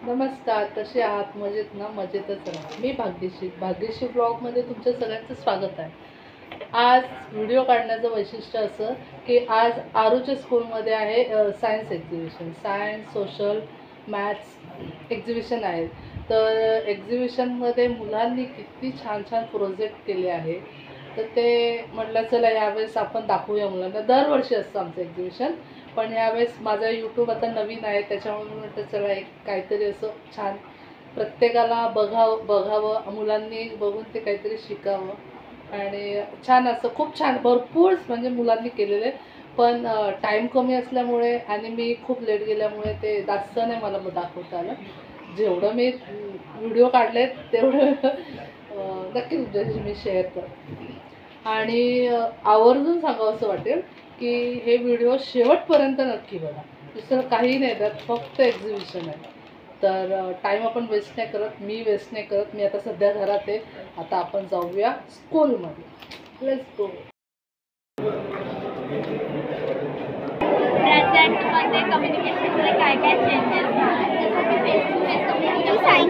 नमस्कार, कसे आहात? मजेत ना? मजेतच राहा. मी भाग्यश्री ब्लॉगमध्ये तुमच्या सगळ्यांचं स्वागत आहे. आज व्हिडिओ काढण्याचं वैशिष्ट्य असं की आज आरूच्या स्कूलमध्ये आहे science exhibition. Science, social, maths exhibition आहे. तर एक्झिबिशनमध्ये मुलांनी किती छान छान प्रोजेक्ट केले आहे. तर ते म्हटलं चला यावेळेस आपण दाखवूया मुलांना. दरवर्षी असतं आमचं एक्झिबिशन, पण यावेळेस माझा यूट्यूब आता नवीन आहे, त्याच्यामुळे म्हटलं चला एक काहीतरी असं छान प्रत्येकाला बघावं, मुलांनी बघून ते काहीतरी शिकावं आणि छान असं खूप छान भरपूर म्हणजे मुलांनी केलेलं आहे. पण टाईम कमी असल्यामुळे आणि मी खूप लेट गेल्यामुळे ते जास्त नाही मला दाखवता आलं. जेवढं मी व्हिडिओ काढले तेवढं नक्की तुमच्याशी मी शेअर करते. आणि आवर्जून सांगावं असं वाटेल की हे व्हिडिओ शेवटपर्यंत नक्की बघा. दुसरं काही नाही, त्यात फक्त एक्झिबिशन आहे. तर टाईम आपण वेस्ट नाही करत, मी वेस्ट नाही करत. मी आता सध्या घरात आहे. आता आपण जाऊया स्कूलमध्ये. Let's go. प्रेझेंटमध्ये कम्युनिकेशनमध्ये काय काय चेंजेस झाले? जसं की face to face communication sign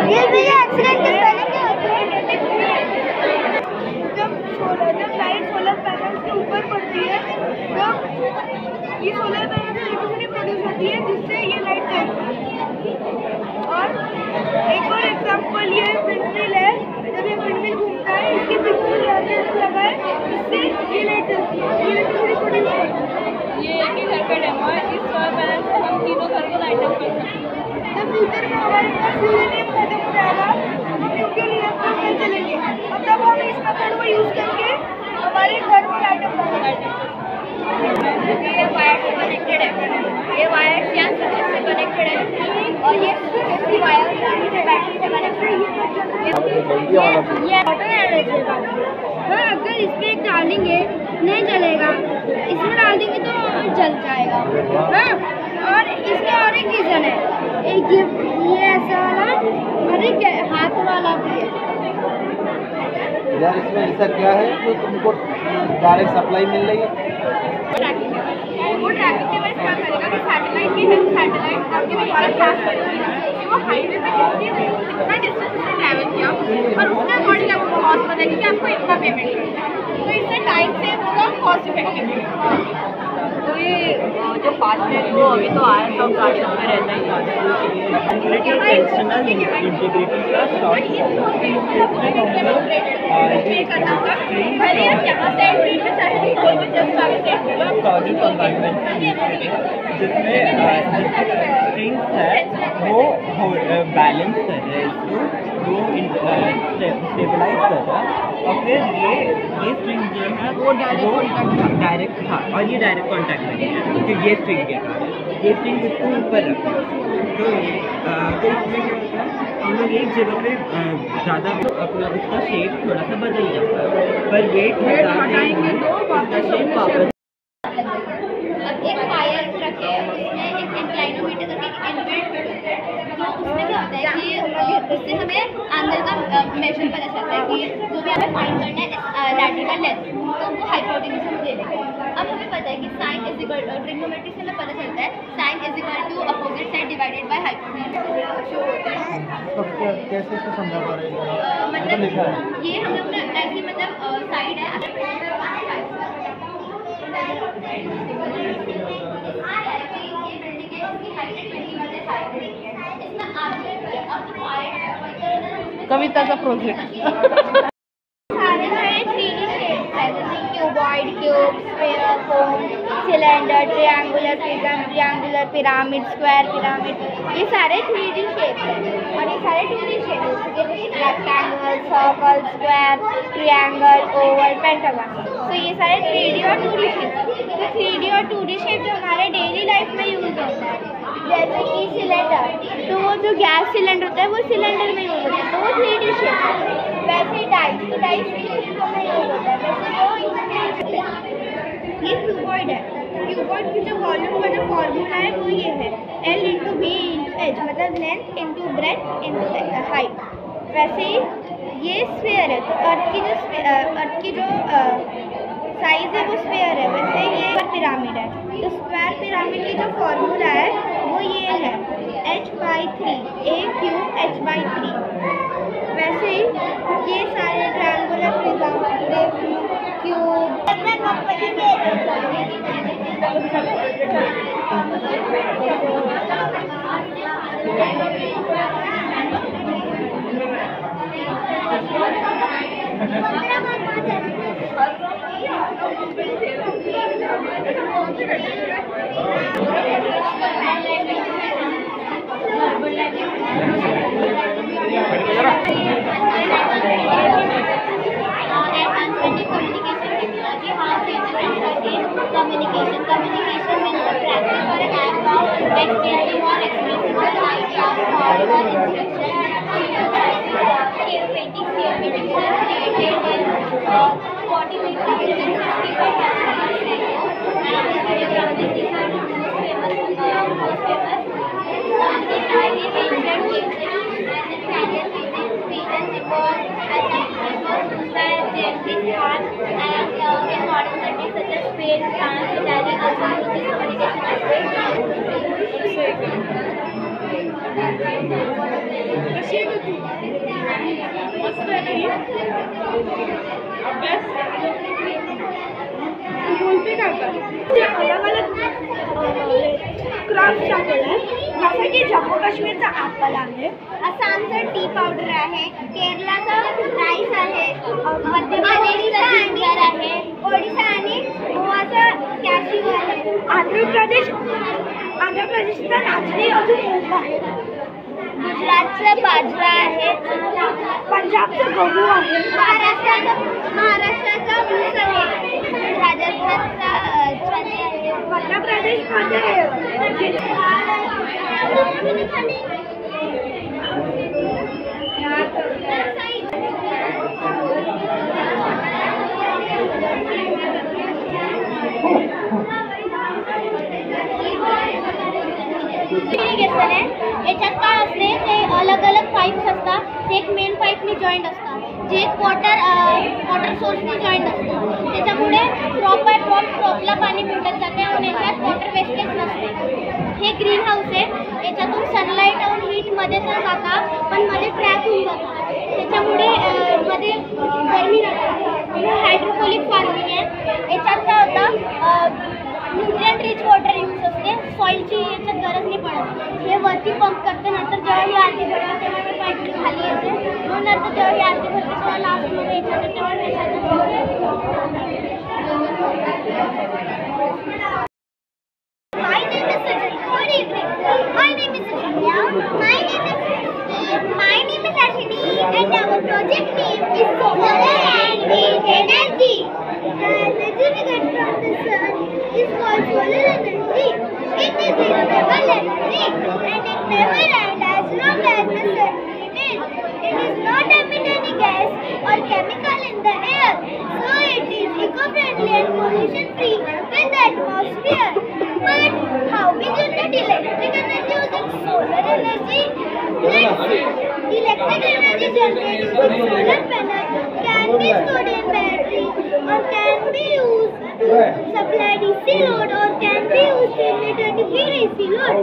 ये भैया एक्सीडेंट के पहले क्या होता है? जब लाइट सोलर पैनल के ऊपर पड़ती है तब ये सोलर पैनल से इलेक्ट्रिसिटी प्रोड्यूस होती है जिससे ये लाइट जलती है। और एक और एग्जांपल ये विंडमिल है, जब ये विंडमिल घूमता है इसके पीछे लगा है इससे ये लाइट जलती है, ये इलेक्ट्रिसिटी प्रोड्यूस होती है। ये एक ही घर का डेमो है। इस सोलर पैनल से हम तीनों घर को लाइट अप कर सकते हैं। फ्यूचर में हमारे पास यूरेनियम खत्म हो जाएगा, हम न्यूक्लियर रिएक्टर में चलेंगे और तब हम इस मेथड को यूज़ करके हमारे घर को लाइट अप कर सकते हैं। ये वायर से कनेक्टेड है, ये वायर यहाँ स्विच से कनेक्टेड है और ये इसकी वायर बैटरी से कनेक्टेड है। ये ऑटो एनर्जी का। हाँ, अगर इस पर एक डालेंगे नहीं जलेगा, इसमें डाल देंगे तो जल जाएगा। हाँ, और इसका और एक रीज़न है, एक ये ऐसा वाला और एक हाथ वाला भी है। यार इसमें ऐसा क्या है जो तुमको डायरेक्ट सप्लाई मिल रही है? वो ट्रैकिंग के वजह क्या करेगा कि सैटेलाइट की हेल्प, सैटेलाइट आपके द्वारा ट्रैक करेगी कि वो हाईवे पे कितना डिस्टेंस उसने ट्रैवल किया और उसके अकॉर्डिंग आपको कॉस्ट बताएगी कि आपको इतना पेमेंट करना है। तो इससे टाइम सेव होगा, कॉस्ट इफेक्टिव। तो ये जो फास्ट है वो अभी तो आया सब गाड़ियों में रहता ही जिसमें स्ट्रिंग्स है वो बैलेंस कर रहे हैं इसको, वो स्टेबलाइज कर रहा है और फिर ये स्ट्रिंग जो है वो डायरेक्ट था और ये डायरेक्ट कॉन्टैक्ट में है तो ये स्ट्रिंग के ये स्ट्रिंग इसको ऊपर रखा तो इसमें क्या होता है, हम लोग एक जगह पे ज़्यादा अपना उसका शेप थोड़ा सा बदल जाता है, पर वेट हटाएंगे तो उसका शेप वापस। एक फायर ट्रक है, उसमें एक इंक्लाइनोमीटर करके इनबिल्ट होता है। तो उसमें क्या होता है कि उससे हमें अंदर का मेजर पता चलता है कि जो भी हमें फाइंड करना है लैडर का लेंथ, तो वो हाइपोटेन्यूज हम ले लेंगे। अब हमें पता है कि साइन इज इक्वल ट्रिग्नोमेट्री से हमें पता चलता है sine is equal to opposite side divided by hypotenuse show होता है। कैसे इसको समझा पा रहे हैं? मतलब ये हम लोग ने ऐसी मतलब साइड है कविताचा प्रोजेक्ट. सारे 3D शेप्स है, जैसे cuboid, cube, sphere, cone, cylinder, triangular prism, triangular pyramid, square pyramid, ये सारे 3D शेप्स हैं। और ये सारे 2D शेप्स हैं जैसे rectangle, circle, square, triangle, Oval, pentagon. तो ये सारे 3D और 2D शेप्स। तो 3D और 2D शेप्स हमारे डेली लाइफ में यूज़ होता है। जैसे कि सिलेंडर, तो वो जो गैस सिलेंडर होता है वो सिलेंडर में यूज़ होता है, तो वो 3D शेप है। वैसे डाइस, तो डाइस में यूज़ होता है, वैसे वो क्यूबॉइड है। क्यूबॉइड की जो वॉल्यूम का जो फॉर्मूला है वो ये है L into B into H, मतलब length into breadth into height. वैसे ही ये स्फीयर है, तो अर्थ की जो साइज है वो स्फीयर है, वैसे ये पिरामिड है। तो स्क्वायर पिरामिड की जो फॉर्मूला है वो ये है h/3 a क्यूब h/3। वैसे ही ये सारे triangular prism cube company Communication means the practice or an act of exchanging or expressing the ideas, thoughts or instructions. Cave paintings were created in 45 years ago, and these are the most famous. The Israeli ancient Egypt and the Italian regions it was used by Genghis Khan, and in modern countries such as Spain, France, Italy also use this communication मस्त आहे ना ही? अभ्यास बोलते का आता? अलग अलग crops टाकलेलं आहे, जसं की जम्मू काश्मीरचा ॲपल आहे, आसामचं टी पावडर आहे, केरळाचं राईस आहे, मध्य प्रदेशचा अंजीर आहे, ओडिशा आणि गोवाचं कॅश्यू आहे, आंध्र प्रदेशचा नाचणी अजून मूग आहे, गुजरातचं बाजरा आहे, पंजाबचं गहू आहे, महाराष्ट्राचा ऊस आहे, राजस्थानचा चणे आहे, मध्य प्रदेशमध्ये इरिगेशन आहे। याच्यात काय असते ते अलग अलग पाईप्स असतात, एक मेन पाईपनी जॉईंट असतात, जे वॉटर सोर्सनी जॉईंट असतं, त्याच्यामुळे क्रॉप बाय क्रॉपला पाणी भेटत जाते आणि याच्यात वॉटर वेस्टेज नसते। हे ग्रीन हाऊस आहे, याच्यातून सनलाईट आणि हीटमध्ये तर जाता पण मध्ये ट्रॅप होऊन जातं, त्याच्यामुळे मध्ये गरमी लागते। हायड्रोपोनिक फार्मिंग आहे, याच्यात काय होतं न्यूट्रिएंट रिच वॉटर यूज असते, सॉईलची याच्यात गरज नाही पडत। हे वरती पंप करते, नंतर जेव्हा ही आरती भरते तेव्हा हे पाईप खाली येते, मग नंतर जेव्हा ही आरती भरते तेव्हा लास्टमध्ये याच्यात तेव्हा My name is Sajid. Good evening. My name is Sajidya. My name is Ashini, and our project name is Solar and Wind Energy. The energy we get from the sun is called solar energy. It is renewable energy and it never ends as long as the sun remains. It does not emit any gas or chemical in the air, so it is eco-friendly and pollution-free with the atmosphere. But how we generate electric energy using solar energy? Let's see. Electric energy generated from solar panel can be stored in battery or can be used to supply DC load or can be used in a 30-feet AC load.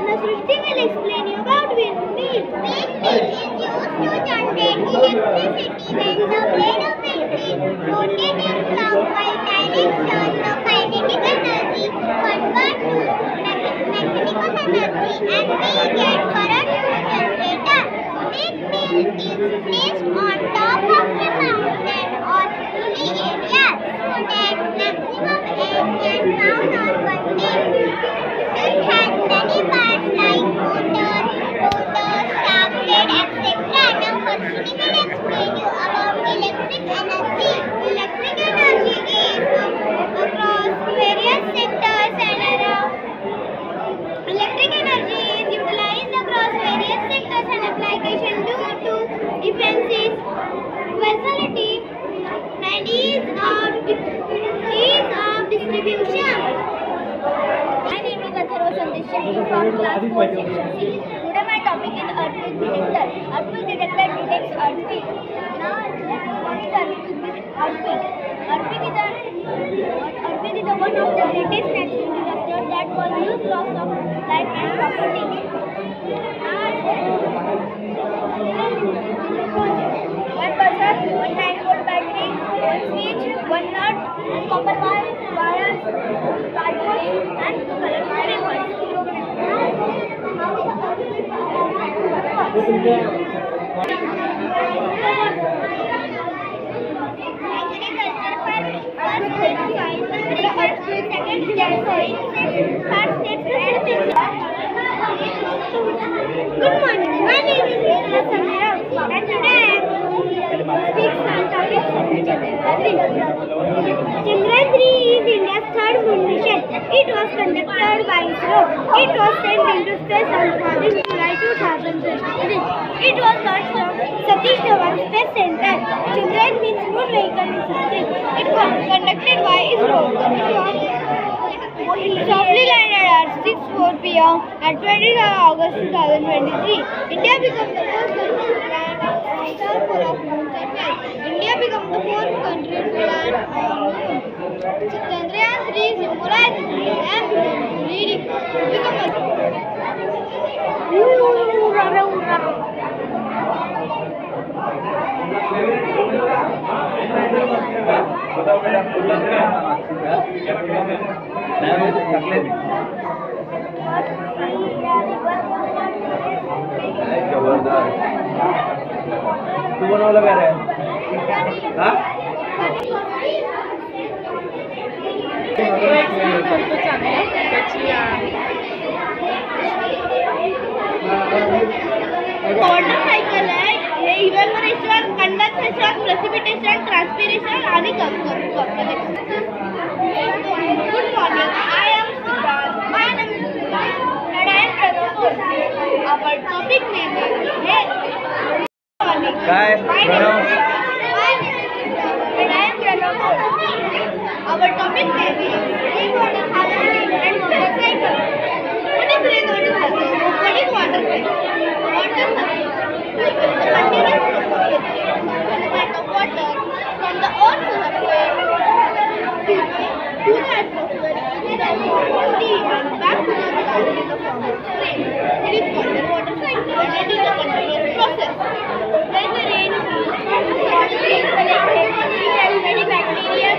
Now Srishti will explain you about windmill. Windmill is used to generate electricity when the blade of windmill rotates in clockwise direction. The kinetic energy converts to mechanical energy and we get current through generator. Windmill is placed on top of the mountain or hilly area so that maximum air can found on one place. It has many parts like motor, shaft, etc. Now Harshini will explain you about electric energy. Electric energy is across various sectors and around. Electric energy is utilized across various sectors and applications due to differences, versatility, and ease of distribution. My name is Atharva Sandesh from class 4 section C. Today my topic is earthquake detector. Earthquake detector detects earthquake. Now what is earthquake? Earthquake is a one of the greatest natural disasters that causes loss of life and property. One buzzer, one 9-volt battery, one switch, one nut, copper wires, cardboard, and colorful ribbons. Good morning, my name is Rita Samira and today I am speak some topics of Chandrayaan 3 is India's third moon mission. It was conducted by ISRO. It was sent into space on 14 July 2023. It was launched from Satish Dhawan Space Center. Chandrayaan means moon vehicle in Sanskrit. It was conducted by ISRO. Softly landed at 6:04 p.m. at 23 August 2023. India became the first country to land on the moon surface. India became the fourth country to land on moon. Chandrayaan 3 symbolizes and leading become तू बनवलं काय रे? हा? Water cycle आहे हे evaporation, condensation, precipitation, transpiration आणि good morning, I am Siddharth. My name is Siddharth and I am Pranav. Our topic name is काय Pranav? and I am Pranav. Our topic name is water harvesting and motorcycle. What is watercycle? What is watercycle? Watercycle is the continuous movement of water from the earth's surface to the atmosphere in the form of steam and back to the ground in the form of rain. It is called a water cycle and it is a continuous process. When the rain falls, water is collected and many bacteria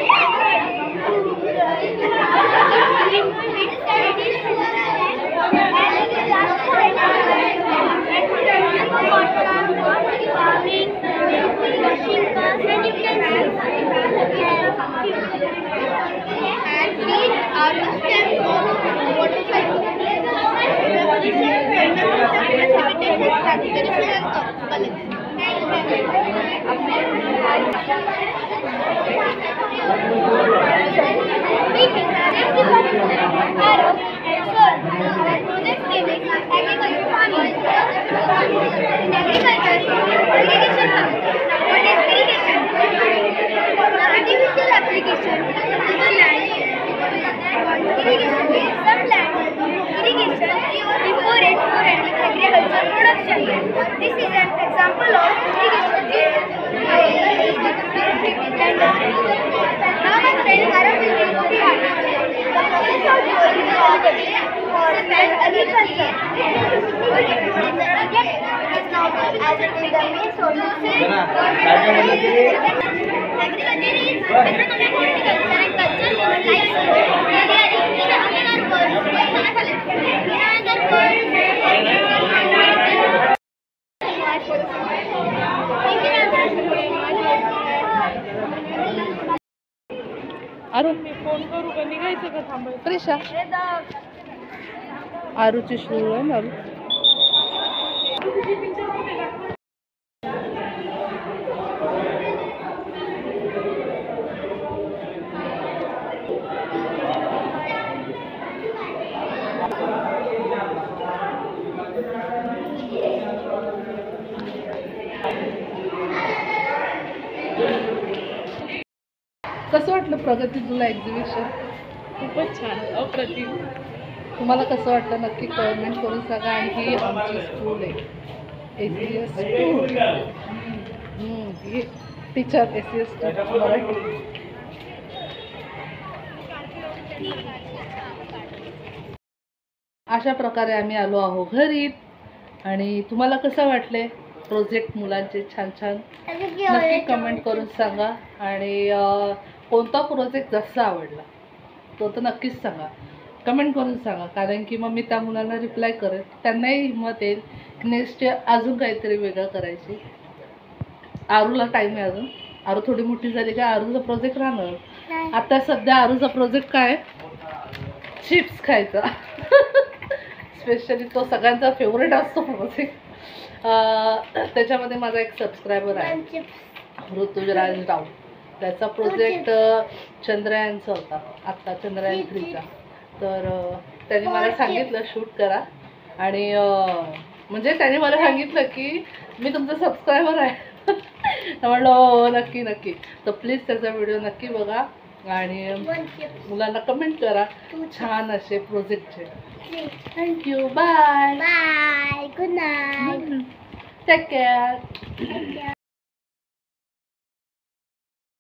This is an example of irrigation. Now my friend Arav will be the process of growing the agriculture. Agriculture is now called as the main source of agriculture is economic horticulture and culture life आरू phone करू का निघायचं का थांबायचं? प्रिशा आरूची शूळ आहे ना आरू. कसं वाटलं प्रगती तुला एक्झिबिशन? खूपच छान, अप्रतिम. तुम्हाला कसं वाटलं नक्की कमेंट करून सांगा. आणि ही आमची स्कूल आहे, ACS स्कूल. ही टीचर ACS मराठी. अशा प्रकारे आम्ही आलो आहो घरी. आणि तुम्हाला कसं वाटले प्रोजेक्ट मुलांचे? छान छान नक्की कमेंट करून सांगा. आणि कोणता प्रोजेक्ट जास्त आवडला तो तर नक्कीच सांगा, कमेंट करून सांगा. कारण की मग मी त्या मुलांना रिप्लाय करेन, त्यांनाही हिंमत येईल नेक्स्ट अजून काहीतरी वेगळं करायची. आरूला टाईम आहे अजून. आरू थोडी मोठी झाली का आरूचा प्रोजेक्ट राहणार. आता सध्या आरूचा प्रोजेक्ट काय? चिप्स खायचा. स्पेशली तो सगळ्यांचा फेवरेट असतो प्रोजेक्ट. त्याच्यामध्ये माझा एक सबस्क्रायबर आहे ऋतुराज राव. त्याचा प्रोजेक्ट चंद्रयानचा होता, आत्ता चंद्रयान 3चा. तर त्याने मला सांगितलं शूट करा. आणि म्हणजे त्याने मला सांगितलं की मी तुमचा सबस्क्रायबर आहे. तर म्हटलं हो नक्की नक्की. तर प्लीज त्याचा व्हिडिओ नक्की बघा आणि मुलांना कमेंट करा छान असे प्रोजेक्टचे. Thank you. Bye. Bye. Good night. Take care.